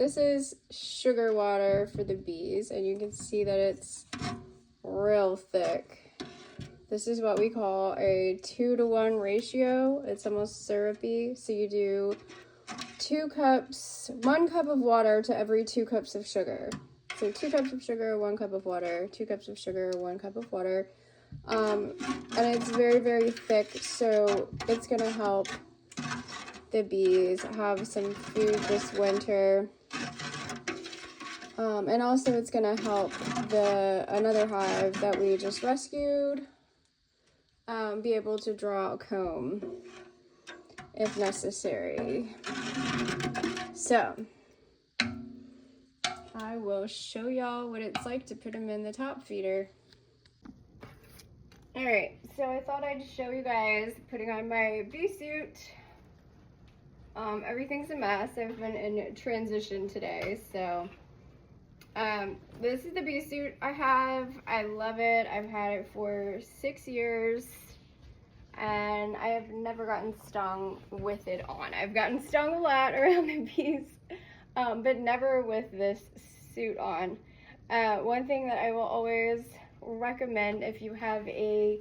this is sugar water for the bees, and you can see that it's real thick. This is what we call a 2-to-1 ratio. It's almost syrupy. So you do 2 cups, 1 cup of water to every 2 cups of sugar. So 2 cups of sugar, 1 cup of water, 2 cups of sugar, 1 cup of water. And it's very, very thick, so it's gonna help the bees have some food this winter. And also it's gonna help another hive that we just rescued be able to draw a comb if necessary. So I will show y'all what it's like to put them in the top feeder. All right, so I thought I'd show you guys putting on my bee suit. Everything's a mess. I've been in transition today, so this is the bee suit I have. I love it. I've had it for 6 years, and I have never gotten stung with it on. I've gotten stung a lot around the bees, but never with this suit on. One thing that I will always recommend if you have a,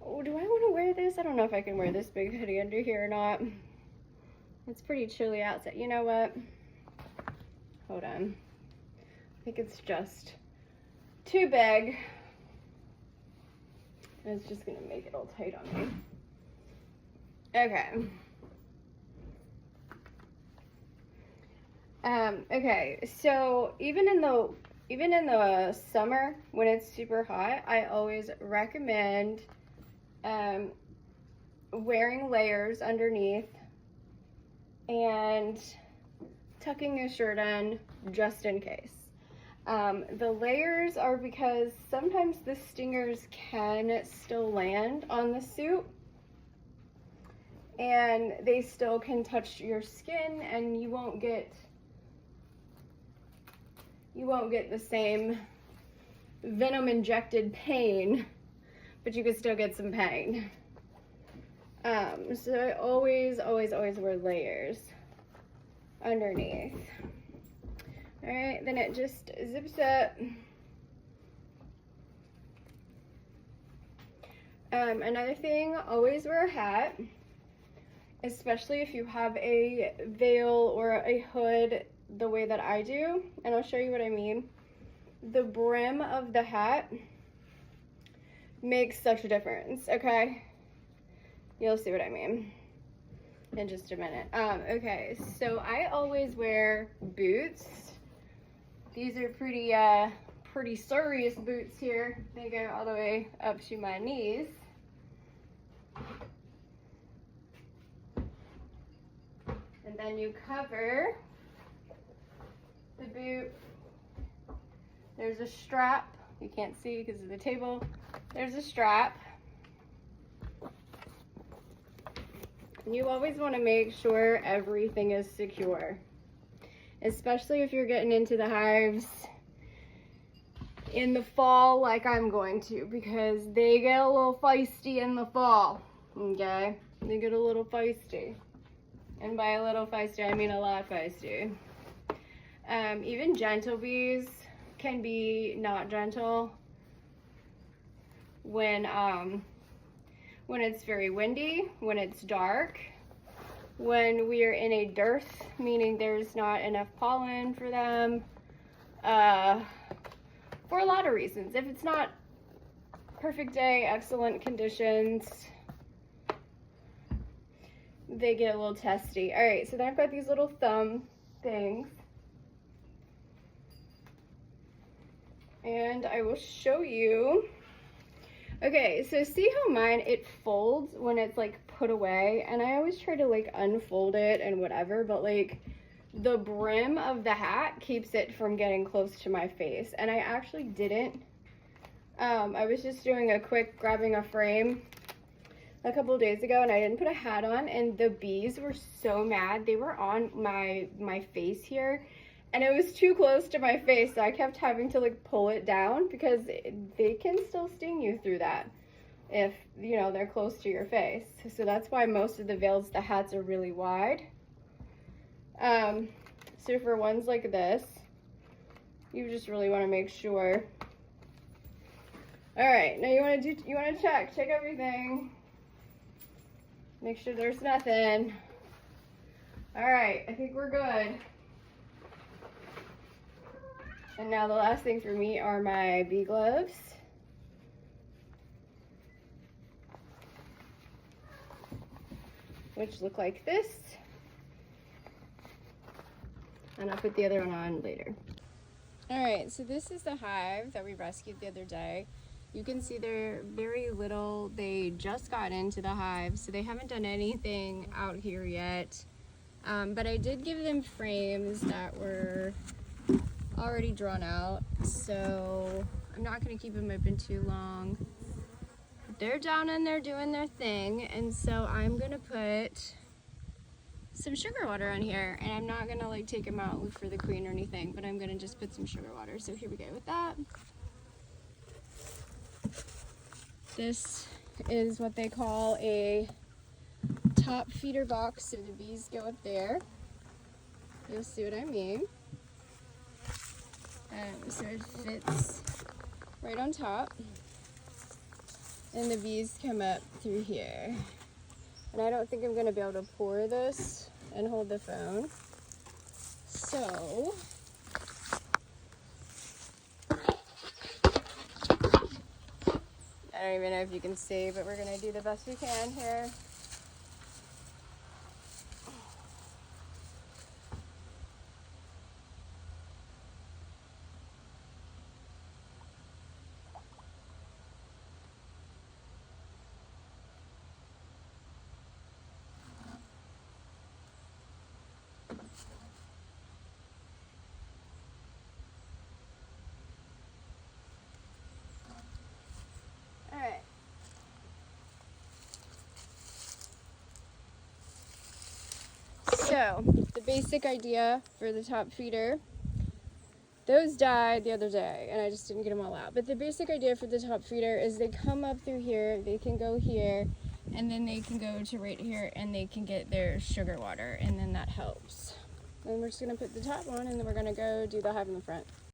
oh, do I want to wear this? I don't know if I can wear this big hoodie under here or not. It's pretty chilly outside. You know what? Hold on. I think it's just too big. And it's just gonna make it all tight on me. Okay. Okay, so even in the summer when it's super hot, I always recommend wearing layers underneath and tucking your shirt in just in case. The layers are because sometimes the stingers can still land on the suit and they still can touch your skin, and you won't get the same venom injected pain, but you can still get some pain. So I always wear layers underneath. All right, then it just zips up. Another thing, always wear a hat, especially if you have a veil or a hood the way that I do, and I'll show you what I mean. The brim of the hat makes such a difference, okay? You'll see what I mean in just a minute. Okay, so I always wear boots. These are pretty serious boots here. They go all the way up to my knees. And then you cover the boot. There's a strap. You can't see because of the table. There's a strap. And you always want to make sure everything is secure, especially if you're getting into the hives in the fall like I'm going to, because they get a little feisty in the fall, okay? They get a little feisty. And by a little feisty, I mean a lot feisty. Even gentle bees can be not gentle when it's very windy, when it's dark, when we are in a dearth, meaning there's not enough pollen for them, for a lot of reasons. If it's not perfect day, excellent conditions, they get a little testy. All right, so then I've got these little thumb things. And I will show you. Okay, so see how mine, it folds when it's like put away, and I always try to like unfold it and whatever, but like the brim of the hat keeps it from getting close to my face. And I actually didn't. I was just doing a quick grabbing a frame a couple days ago, and I didn't put a hat on, and the bees were so mad. They were on my face here, and it was too close to my face, so I kept having to like pull it down, because they can still sting you through that if, you know, they're close to your face. So that's why most of the veils, the hats are really wide. So for ones like this, you just really want to make sure. All right, now you want to check everything. Make sure there's nothing. All right, I think we're good. And now the last thing for me are my bee gloves. Which look like this. And I'll put the other one on later. All right, so this is the hive that we rescued the other day. You can see they're very little. They just got into the hive, so they haven't done anything out here yet. But I did give them frames that were already drawn out, so I'm not going to keep them open too long. They're down and they're doing their thing, and so I'm going to put some sugar water on here, and I'm not going to like take them out and look for the queen or anything, but I'm going to just put some sugar water. So here we go with that. This is what they call a top feeder box, so the bees go up there. You'll see what I mean. So it fits right on top, and the bees come up through here. And I don't think I'm going to be able to pour this and hold the phone. So I don't even know if you can see, but we're going to do the best we can here. Alright. So, the basic idea for the top feeder, those died the other day and I just didn't get them all out. But the basic idea for the top feeder is they come up through here, they can go here, and then they can go to right here and they can get their sugar water, and then that helps. Then we're just going to put the top on, and then we're going to go do the hive in the front.